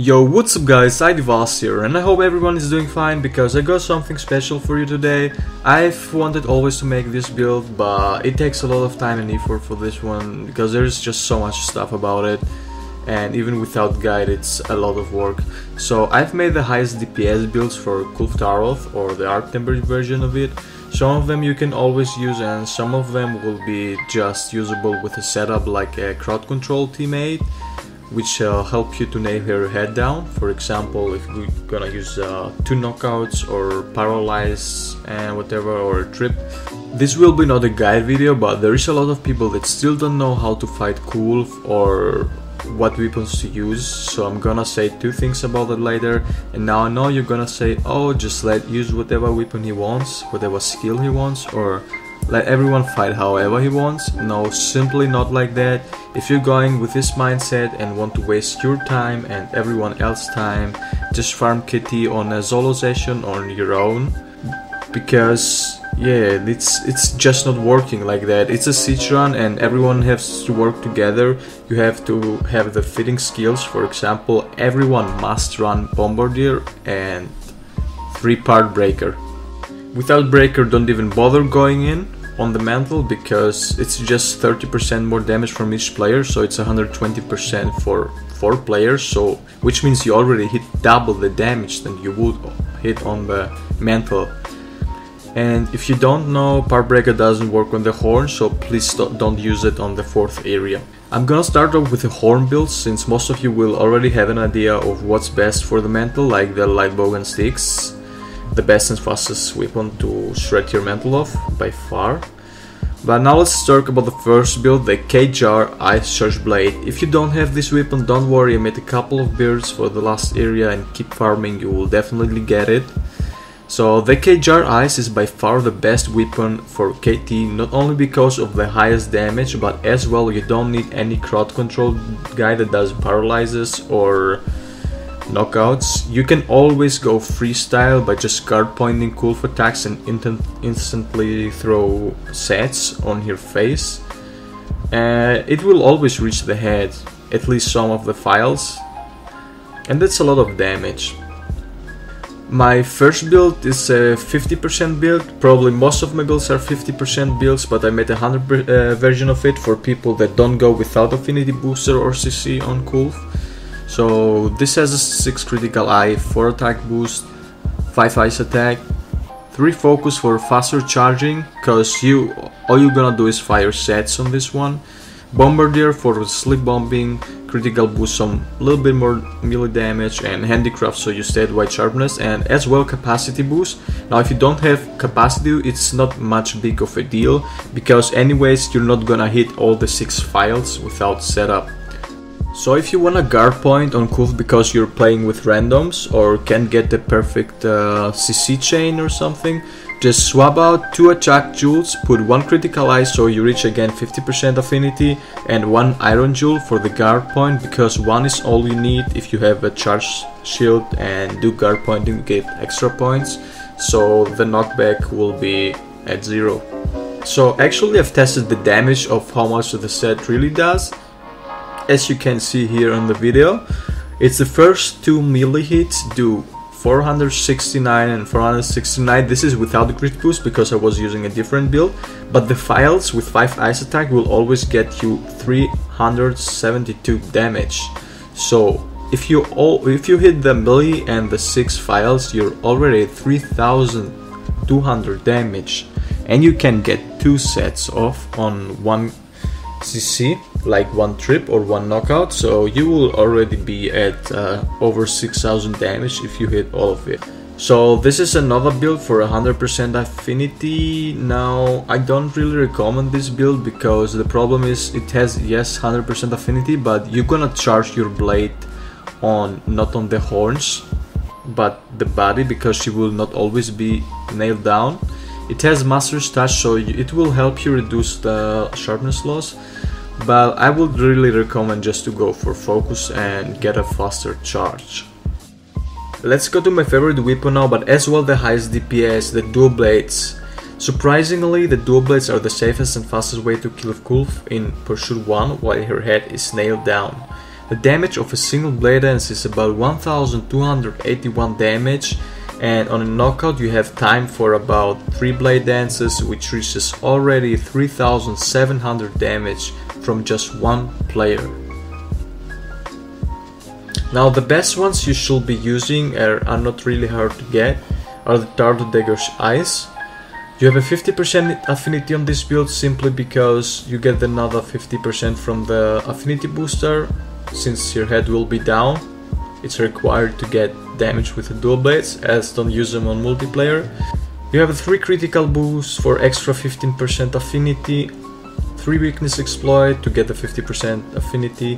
Yo, what's up guys, IDeVaste here, and I hope everyone is doing fine because I got something special for you today. I've wanted always to make this build, but it takes a lot of time and effort for this one because there's just so much stuff about it, and even without guide it's a lot of work. So I've made the highest DPS builds for Kulve Taroth, or the Arc Tempered version of it. Some of them you can always use and some of them will be just usable with a setup like a crowd control teammate, which help you to nail your head down. For example, if we're gonna use 2 knockouts or paralyze and whatever, or a trip. This will be not a guide video, but there is a lot of people that still don't know how to fight Kulve or what weapons to use, so I'm gonna say 2 things about it later. And now I know you're gonna say, oh, just use whatever weapon he wants, whatever skill he wants, or let everyone fight however he wants. No, simply not like that. If you're going with this mindset and want to waste your time and everyone else's time, just farm KT on a solo session on your own, because yeah, it's just not working like that. It's a siege run and everyone has to work together. You have to have the fitting skills. For example, everyone must run Bombardier and 3-part breaker. Without breaker, don't even bother going in on the mantle because it's just 30% more damage from each player, so it's 120% for 4 players, so which means you already hit double the damage than you would hit on the mantle. And if you don't know, part breaker doesn't work on the horn, so please don't use it on the 4th area. I'm gonna start off with the horn build, since most of you will already have an idea of what's best for the mantle, like the light bow and sticks. The best and fastest weapon to shred your mantle off by far. But now let's talk about the first build, the Kjarr Ice Charge Blade. If you don't have this weapon, don't worry, I made a couple of builds for the last area and keep farming, you will definitely get it. So the Kjarr Ice is by far the best weapon for KT, not only because of the highest damage, but as well you don't need any crowd control guy that does paralyzes or knockouts. You can always go freestyle by just guard pointing Kulve attacks and instantly throw sets on your face. It will always reach the head, at least some of the files, and that's a lot of damage. My first build is a 50% build. Probably most of my builds are 50% builds, but I made a 100% version of it for people that don't go without affinity booster or CC on Kulve. So this has a 6 critical eye, 4 attack boost, 5 ice attack, 3 focus for faster charging, cause all you're gonna do is fire sets on this one, Bombardier for sleep bombing, critical boost, some little bit more melee damage, and handicraft so you stay at white sharpness, and as well capacity boost. Now if you don't have capacity, it's not much big of a deal, because anyways you're not gonna hit all the 6 files without setup. So if you want a guard point on Kulve because you're playing with randoms or can't get the perfect CC chain or something, just swap out 2 attack jewels, put 1 critical eye so you reach again 50% affinity, and 1 iron jewel for the guard point, because 1 is all you need. If you have a charge shield and do guard pointing, you get extra points, so the knockback will be at 0. So actually I've tested the damage of how much the set really does. As you can see here on the video, it's the first 2 melee hits do 469 and 469. This is without the crit boost because I was using a different build, but the files with 5 ice attack will always get you 372 damage. So if you hit the melee and the 6 files, you're already at 3200 damage, and you can get 2 sets off on 1 CC, like 1 trip or 1 knockout, so you will already be at over 6000 damage if you hit all of it. So this is another build for 100% affinity. Now I don't really recommend this build because the problem is it has, yes, 100% affinity, but you're gonna charge your blade not on the horns but the body, because she will not always be nailed down. It has Master's Touch, so it will help you reduce the sharpness loss, but I would really recommend just to go for focus and get a faster charge. Let's go to my favorite weapon now, but as well the highest DPS, the dual blades. Surprisingly, the dual blades are the safest and fastest way to kill Kulve in Pursuit 1 while her head is nailed down. The damage of a single blade dance is about 1281 damage, and on a knockout you have time for about 3 blade dances, which reaches already 3700 damage from just one player. Now the best ones you should be using are not really hard to get, are the Taroth Dagger's Eyes. You have a 50% affinity on this build simply because you get another 50% from the affinity booster. Since your head will be down, it's required to get damage with the dual blades, as don't use them on multiplayer. You have a 3 critical boosts for extra 15% affinity, 3 weakness exploit to get the 50% affinity,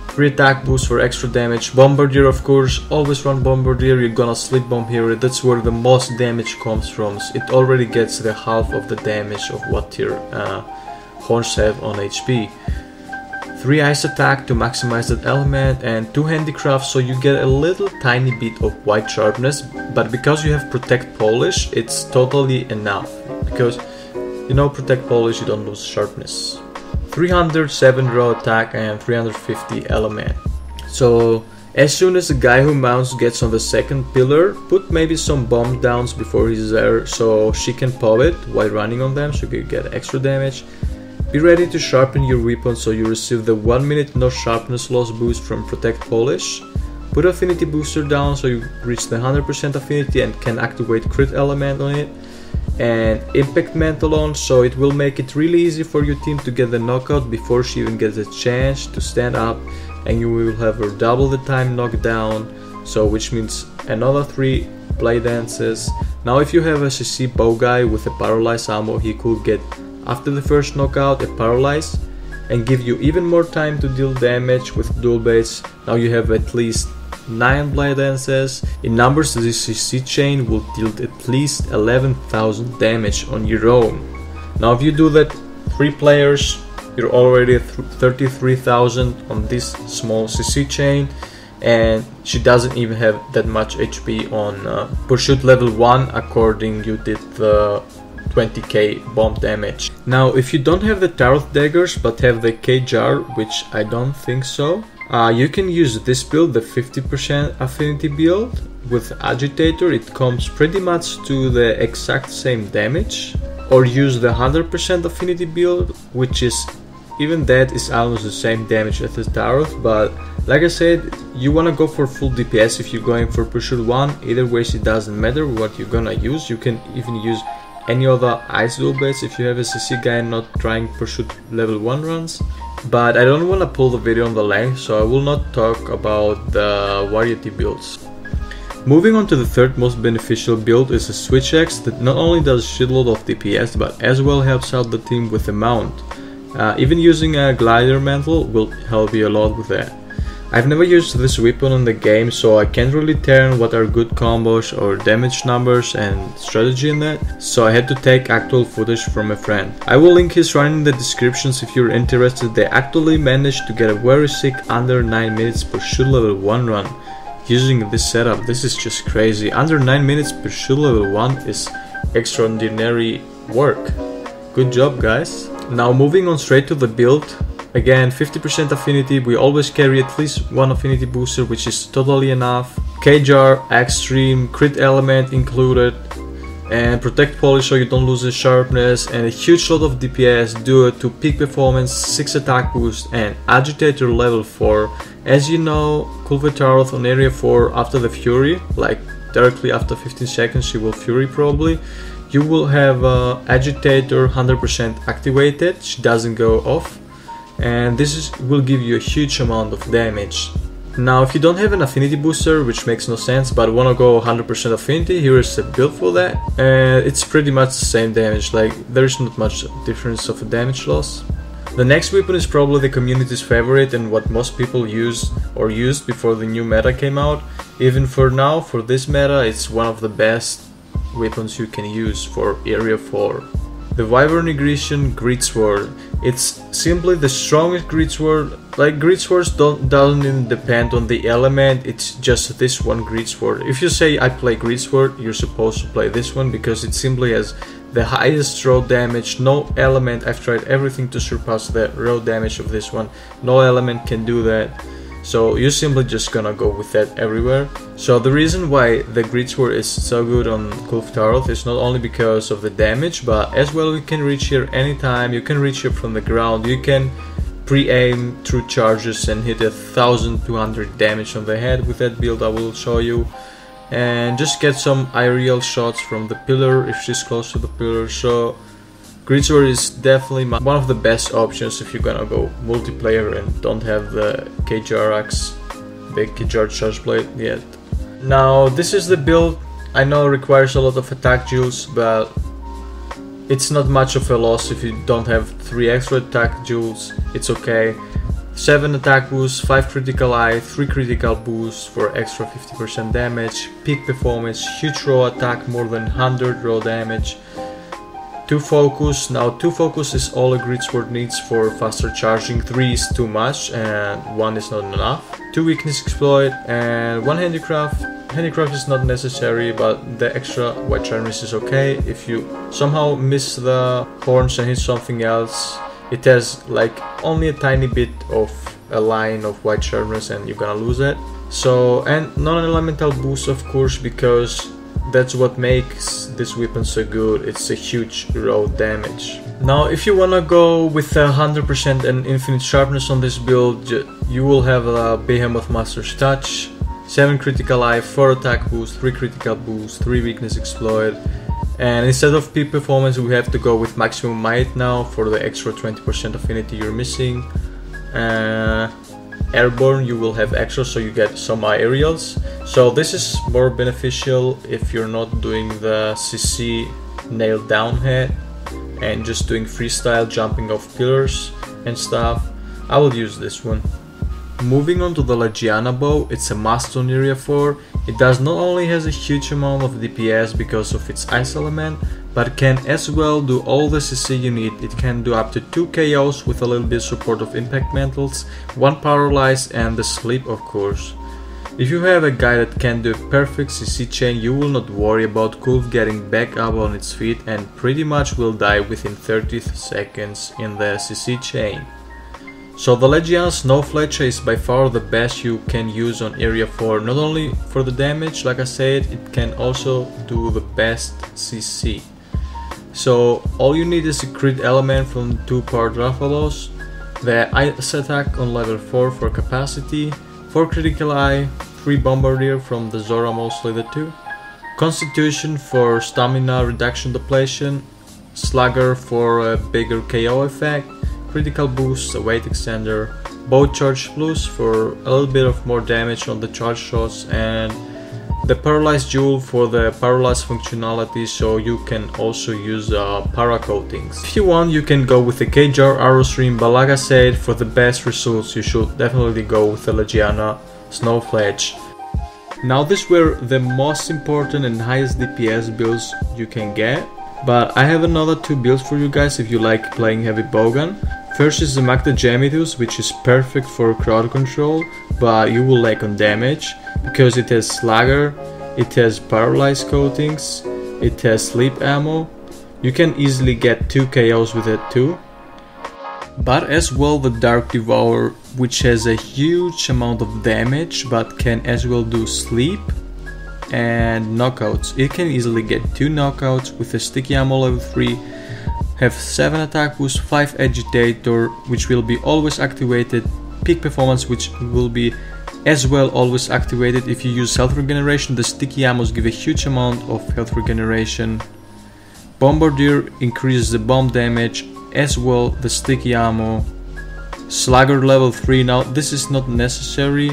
3 attack boosts for extra damage. Bombardier, of course, always run Bombardier. You're gonna sleep bomb here, that's where the most damage comes from. It already gets the half of the damage of what your horns have on HP. 3 ice attack to maximize that element, and 2 handicraft, so you get a little tiny bit of white sharpness, but because you have protect polish, it's totally enough, because you know protect polish, you don't lose sharpness. 307 raw attack and 350 element. So as soon as the guy who mounts gets on the second pillar, put maybe some bomb downs before he's there so she can pop it while running on them, so you get extra damage. Be ready to sharpen your weapon so you receive the 1 minute no sharpness loss boost from Protect Polish. Put affinity booster down so you reach the 100% affinity and can activate crit element on it. And impact mantle on, so it will make it really easy for your team to get the knockout before she even gets a chance to stand up, and you will have her double the time knockdown, so which means another 3 blade dances. Now if you have a CC bow guy with a paralyzed ammo, he could get after the first knockout a paralyze and give you even more time to deal damage with dual blades. Now you have at least 9 blade dances. In numbers, this CC chain will deal at least 11,000 damage on your own. Now if you do that 3 players, you're already at 33,000 on this small CC chain, and she doesn't even have that much HP on pursuit level 1 according you did the 20k bomb damage. Now if you don't have the Taroth daggers but have the Kjarr, which I don't think so, you can use this build, the 50% affinity build with Agitator. It comes pretty much to the exact same damage, or use the 100% affinity build, which is even that is almost the same damage as the Taroth. But like I said, you wanna go for full DPS if you're going for pursuit 1. Either ways it doesn't matter what you're gonna use. You can even use any other ice dual blades if you have a CC guy not trying pursuit level 1 runs. But I don't want to pull the video on the length, so I will not talk about the variety builds. Moving on to the third most beneficial build is a Switch Axe that not only does shitload of DPS but as well helps out the team with the mount. Even using a glider mantle will help you a lot with that. I've never used this weapon in the game, so I can't really tell what are good combos or damage numbers and strategy in that, so I had to take actual footage from a friend. I will link his run in the descriptions if you're interested. They actually managed to get a very sick under 9 minutes pursuit level 1 run using this setup. This is just crazy. Under 9 minutes pursuit level 1 is extraordinary work. Good job, guys. Now moving on straight to the build. Again, 50% affinity, we always carry at least 1 affinity booster, which is totally enough. Kjarr, Extreme, crit element included, and protect polish so you don't lose the sharpness, and a huge lot of DPS due to peak performance, 6 attack boost, and agitator level 4. As you know, Kulve Taroth on area 4 after the fury, like directly after 15 seconds she will fury probably. You will have agitator 100% activated, she doesn't go off. And will give you a huge amount of damage. Now if you don't have an affinity booster, which makes no sense, but wanna go 100% affinity, here is a build for that. It's pretty much the same damage, like there is not much difference of a damage loss. The next weapon is probably the community's favorite and what most people use or used before the new meta came out. Even for now, for this meta, it's one of the best weapons you can use for area 4. The Wyvern Aggression Greatsword. It's simply the strongest greatsword. Like greatswords doesn't even depend on the element, it's just this one greatsword. If you say I play greatsword, you're supposed to play this one because it simply has the highest raw damage. No element, I've tried everything to surpass the raw damage of this one. No element can do that. So you're simply just gonna go with that everywhere. So the reason why the grid sword is so good on Kulve Taroth is not only because of the damage, but as well you can reach here anytime. You can reach here from the ground. You can pre-aim through charges and hit 1200 damage on the head with that build I will show you, and just get some aerial shots from the pillar if she's close to the pillar. So Gridsword is definitely one of the best options if you're gonna go multiplayer and don't have the Kjarr axe, the Kjarr charge blade yet. Now this is the build. I know it requires a lot of attack jewels, but it's not much of a loss if you don't have 3 extra attack jewels. It's okay. 7 attack boosts, 5 critical eye, 3 critical boosts for extra 50% damage, peak performance, huge raw attack, more than 100 raw damage, 2 focus. Now 2 focus is all a Gridsword needs for faster charging, 3 is too much and 1 is not enough. 2 weakness exploit and 1 handicraft. Handicraft is not necessary, but the extra white sharpness is okay. If you somehow miss the horns and hit something else, it has like only a tiny bit of a line of white sharpness and you're gonna lose it. So, and non-elemental boost of course, because that's what makes this weapon so good. It's a huge raw damage. Now if you wanna go with 100% and infinite sharpness on this build, you will have a Behemoth Master's Touch, 7 critical eye, 4 attack boost, 3 critical boost, 3 weakness exploit, and instead of peak performance we have to go with maximum might now for the extra 20% affinity you're missing. Airborne you will have extra, so you get some aerials. So this is more beneficial if you're not doing the CC nailed down head and just doing freestyle jumping off pillars and stuff. I will use this one. Moving on to the Lejiana Bow, it's a must on Area 4. It does not only has a huge amount of DPS because of its ice element, but can as well do all the CC you need. It can do up to 2 KOs with a little bit of support of impact mantles, 1 paralyze and the sleep of course. If you have a guy that can do a perfect CC chain, you will not worry about Kulve getting back up on its feet and pretty much will die within 30 seconds in the CC chain. So the Lejiana Snow Fletcher is by far the best you can use on Area 4, not only for the damage, like I said, it can also do the best CC. So all you need is a crit element from 2 powered Rathalos, the ice attack on level 4 for capacity, 4 critical eye, 3 Bombardier from the Zora, mostly the 2, Constitution for stamina reduction depletion, Slugger for a bigger KO effect, critical boost, a weight extender, bow charge plus for a little bit of more damage on the charge shots, and the paralyzed jewel for the paralyzed functionality, so you can also use para coatings. If you want, you can go with the Kjarr arrow stream, but like I said, for the best results you should definitely go with the Lejiana Snow Fletch. Now these were the most important and highest DPS builds you can get, but I have another 2 builds for you guys if you like playing heavy bowgun. First is the Magda Gemitus, which is perfect for crowd control, but you will lack on damage because it has Slugger, it has paralyzed coatings, it has sleep ammo. You can easily get 2 KOs with it too. But as well the Dark Devourer, which has a huge amount of damage but can as well do sleep and knockouts. It can easily get 2 knockouts with a sticky ammo level 3, have 7 attack boost, 5 agitator, which will be always activated, peak performance, which will be as well always activated if you use health regeneration. The sticky ammos give a huge amount of health regeneration. Bombardier increases the bomb damage, as well the sticky ammo. Slugger level 3, now this is not necessary,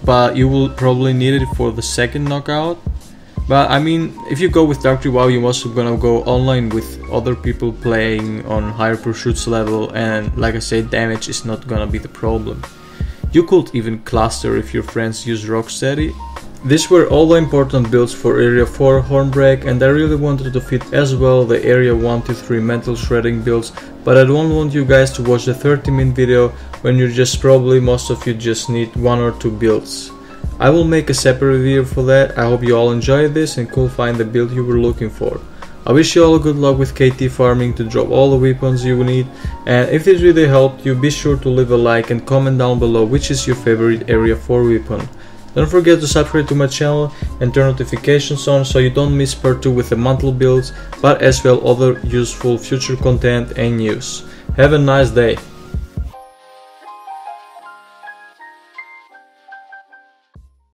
but you will probably need it for the second knockout. But I mean, if you go with Dark Devourer, you're also gonna go online with other people playing on higher pursuits level, and like I said, damage is not gonna be the problem. You could even cluster if your friends use Rocksteady. These were all the important builds for Area 4 Hornbreak, and I really wanted to fit as well the Area 1 to 3 mental shredding builds, but I don't want you guys to watch the 30-minute video when you just probably most of you just need 1 or 2 builds. I will make a separate video for that. I hope you all enjoyed this and could find the build you were looking for. I wish you all good luck with KT farming to drop all the weapons you need, and if this video helped you, be sure to leave a like and comment down below which is your favorite area for weapon. Don't forget to subscribe to my channel and turn notifications on so you don't miss part 2 with the MANTLE builds, but as well other useful future content and news. Have a nice day.